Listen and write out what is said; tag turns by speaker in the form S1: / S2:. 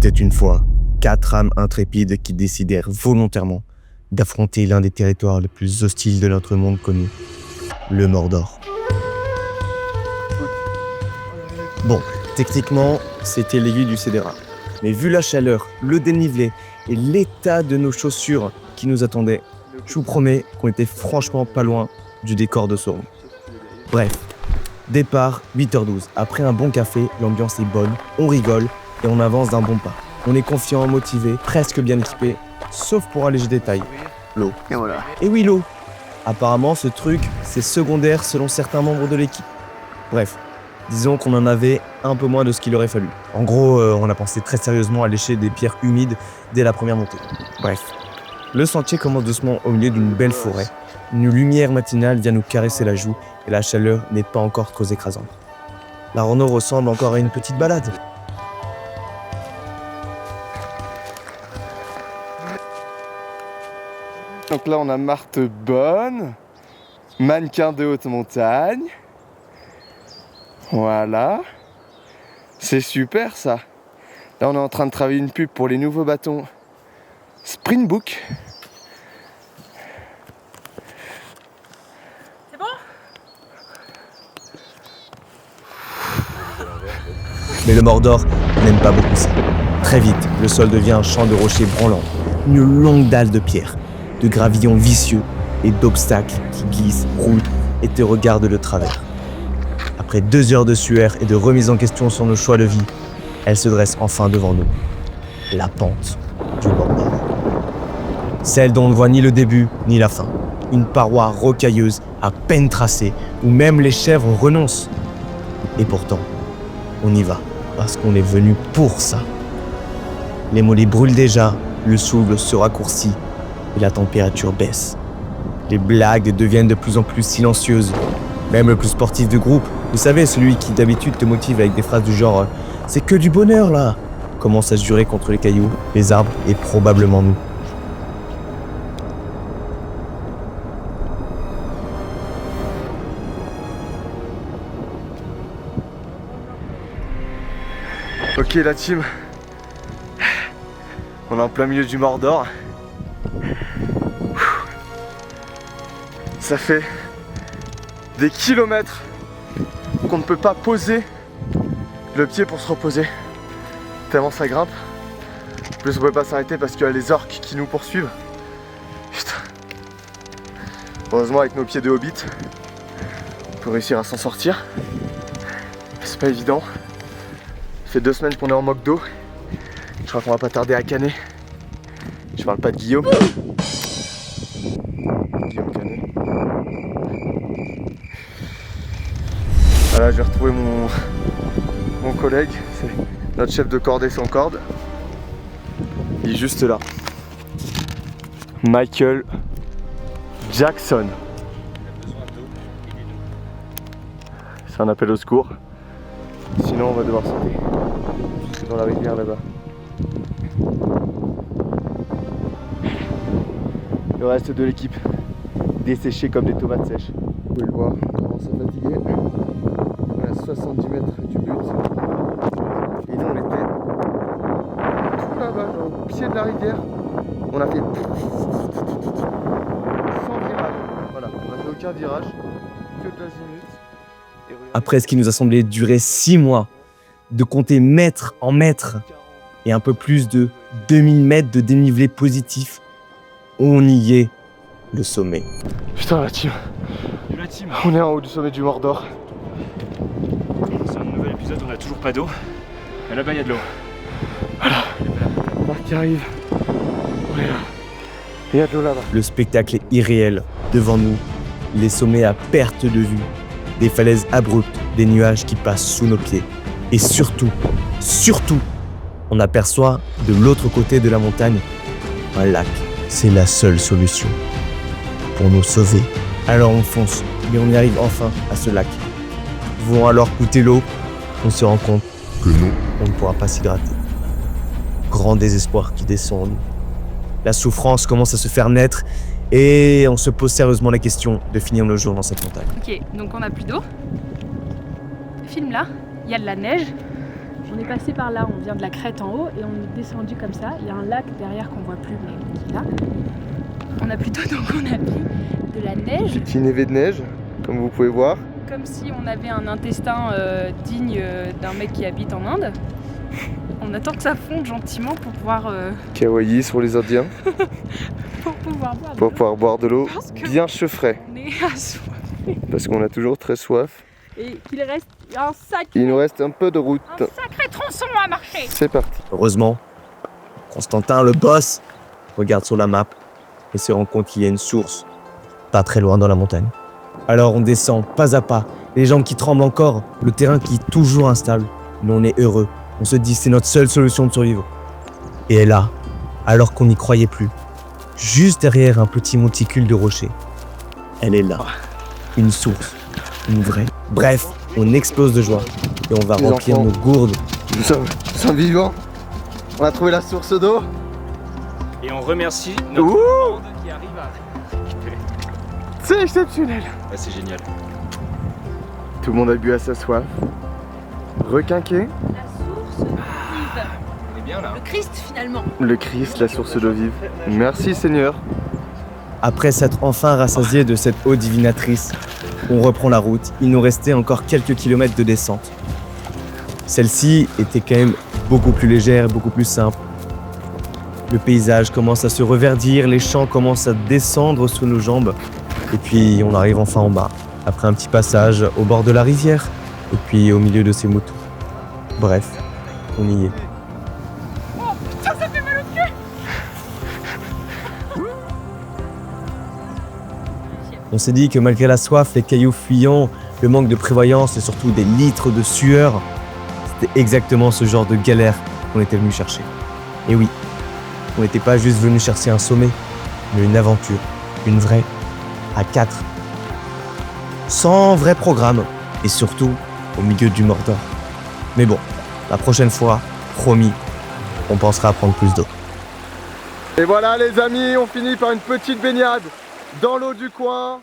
S1: était une fois 4 âmes intrépides qui décidèrent volontairement d'affronter l'un des territoires les plus hostiles de notre monde connu, le Mordor. Bon, techniquement, c'était l'aiguille du Cédéra. Mais vu la chaleur, le dénivelé et l'état de nos chaussures qui nous attendaient, je vous promets qu'on était franchement pas loin du décor de Sauron. Bref, départ 8h12. Après un bon café, l'ambiance est bonne, on rigole et on avance d'un bon pas. On est confiant, motivé, presque bien équipé, sauf pour un léger détail, l'eau.
S2: Et voilà.
S1: Et oui, l'eau. Apparemment, ce truc, c'est secondaire selon certains membres de l'équipe. Bref, disons qu'on en avait un peu moins de ce qu'il aurait fallu. En gros, on a pensé très sérieusement à lécher des pierres humides dès la première montée. Bref, le sentier commence doucement au milieu d'une belle forêt. Une lumière matinale vient nous caresser la joue et la chaleur n'est pas encore trop écrasante. La rando ressemble encore à une petite balade.
S2: Donc là, on a Marthe Bonne, mannequin de haute montagne. Voilà. C'est super ça. Là, on est en train de travailler une pub pour les nouveaux bâtons Springbook.
S3: C'est bon ?
S1: Mais le Mordor n'aime pas beaucoup ça. Très vite, le sol devient un champ de rochers branlants, une longue dalle de pierre, de gravillons vicieux et d'obstacles qui glissent, roulent et te regardent de travers. Après 2 heures de sueur et de remise en question sur nos choix de vie, elle se dresse enfin devant nous. La pente du Mordor. Celle dont on ne voit ni le début ni la fin. Une paroi rocailleuse à peine tracée où même les chèvres renoncent. Et pourtant, on y va parce qu'on est venu pour ça. Les mollets brûlent déjà, le souffle se raccourcit et la température baisse. Les blagues deviennent de plus en plus silencieuses. Même le plus sportif du groupe, vous savez, celui qui d'habitude te motive avec des phrases du genre « C'est que du bonheur là !» commence à se jurer contre les cailloux, les arbres et probablement nous.
S2: Ok la team, on est en plein milieu du Mordor. Ça fait des kilomètres qu'on ne peut pas poser le pied pour se reposer, tellement ça grimpe. En plus on peut pas s'arrêter parce qu'il y a les orques qui nous poursuivent. Putain. Heureusement avec nos pieds de hobbit, on peut réussir à s'en sortir. C'est pas évident. Ça fait 2 semaines qu'on est en moque d'eau. Je crois qu'on va pas tarder à canner. Je parle pas de Guillaume. Guillaume Canet. Voilà, j'ai retrouvé mon collègue. C'est notre chef de cordée sans corde. Il est juste là. Michael Jackson. C'est un appel au secours. Sinon on va devoir sauter. C'est dans la rivière là-bas. Le reste de l'équipe desséché comme des tomates sèches. Vous pouvez le voir, on commence à fatiguer. On est à 70 mètres du but. Et nous on était tout là-bas, genre au pied de la rivière. On a fait 100 virages. Voilà, on n'a fait aucun virage, que de l'azimut.
S1: Après ce qui nous a semblé durer 6 mois, de compter mètre en mètre et un peu plus de 2000 mètres de dénivelé positif, on y est, le sommet.
S2: Putain la team, on est en haut du sommet du Mordor.
S4: C'est un nouvel épisode, on a toujours pas d'eau. Et là-bas il y a de l'eau.
S2: Voilà, Marc qui arrive. Voilà. Il y a de l'eau là-bas.
S1: Le spectacle est irréel. Devant nous, les sommets à perte de vue, des falaises abruptes, des nuages qui passent sous nos pieds. Et surtout, on aperçoit de l'autre côté de la montagne un lac. C'est la seule solution pour nous sauver. Alors on fonce, mais on y arrive enfin à ce lac. Vont alors goûter l'eau, on se rend compte que non, on ne pourra pas s'hydrater. Grand désespoir qui descend en nous. La souffrance commence à se faire naître et on se pose sérieusement la question de finir nos jours dans cette montagne.
S3: Ok, donc on n'a plus d'eau. Filme là, il y a de la neige. On est passé par là, on vient de la crête en haut et on est descendu comme ça. Il y a un lac derrière qu'on voit plus, mais qui est là. On a plutôt donc on a pris de la neige.
S2: Petit névé de neige, comme vous pouvez voir.
S3: Comme si on avait un intestin digne d'un mec qui habite en Inde. On attend que ça fonde gentiment pour pouvoir
S2: Kawaii pour les Indiens,
S3: pour pouvoir boire de l'eau.
S2: boire de l'eau
S3: Parce que
S2: bien chaufrée.
S3: On est assoiffé.
S2: Parce qu'on a toujours très soif.
S3: Et qu'il reste un
S2: Il nous reste un peu de route.
S3: sacré tronçon à marcher.
S2: C'est parti.
S1: Heureusement, Constantin, le boss, regarde sur la map et se rend compte qu'il y a une source pas très loin dans la montagne. Alors on descend pas à pas, les jambes qui tremblent encore, le terrain qui est toujours instable. Mais on est heureux, on se dit c'est notre seule solution de survivre. Et elle là, alors qu'on n'y croyait plus, juste derrière un petit monticule de rochers, elle est là, une source, une vraie. Bref, on explose de joie et on va
S2: Les
S1: remplir
S2: enfants.
S1: nos gourdes.
S2: Nous sommes vivants. On a trouvé la source d'eau.
S4: Et on remercie notre
S2: Ouh,
S4: bande qui arrive à récupérer.
S2: c'est exceptionnel.
S4: Ah, c'est génial.
S2: Tout le monde a bu à sa soif. Requinqué.
S3: La source vive.
S4: On est bien là.
S3: Le Christ finalement.
S2: Le Christ, la source d'eau vive. Merci Seigneur.
S1: Après s'être enfin rassasié de cette eau divinatrice, on reprend la route. Il nous restait encore quelques kilomètres de descente. Celle-ci était quand même beaucoup plus légère, beaucoup plus simple. Le paysage commence à se reverdir, les champs commencent à descendre sous nos jambes. Et puis on arrive enfin en bas, après un petit passage au bord de la rivière, et puis au milieu de ces moutons. Bref, on y est. On s'est dit que malgré la soif, les cailloux fuyants, le manque de prévoyance et surtout des litres de sueur, c'était exactement ce genre de galère qu'on était venu chercher. Et oui, on n'était pas juste venu chercher un sommet, mais une aventure, une vraie, à 4. Sans vrai programme, et surtout au milieu du Mordor. Mais bon, la prochaine fois, promis, on pensera à prendre plus d'eau.
S2: Et voilà les amis, on finit par une petite baignade dans l'eau du coin.